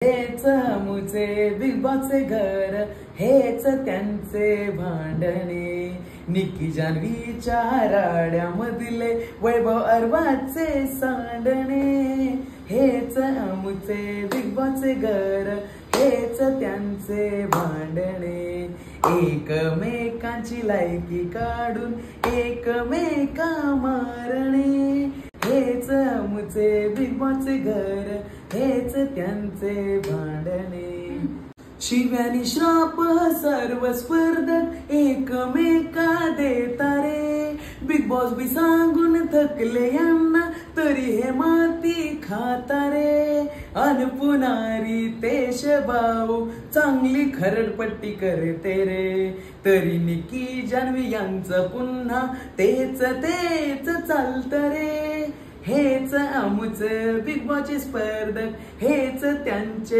हेच मुचे बिग बॉसचे घर, हेच त्यांचे भांडणे, निकी जान्हवीच्या राड्यामधले वैभव अरबाजचे सांडणे. हेच मुचे बिग बॉसचे घर, हेच त्यांचे भांडणे, एकमेकांची लायकी काढून एकमेका मारणे. हेच मुचे बिग बॉसचे घर, हेच त्यांचे भांडणे. शिव्यानी श्राप सर्व स्पर्धक एकमेका देतारे, बिग बॉस बी सांगून थकले यांना तरी हे माती खातारे. अन पुनारी तेश भाऊ चांगली खरडपट्टी करते रे, तरी निकी जान्हवी यांचं पुन्हा तेच चालत रे. हेच आमचं बिग बॉसचे स्पर्धक, हेच त्यांचे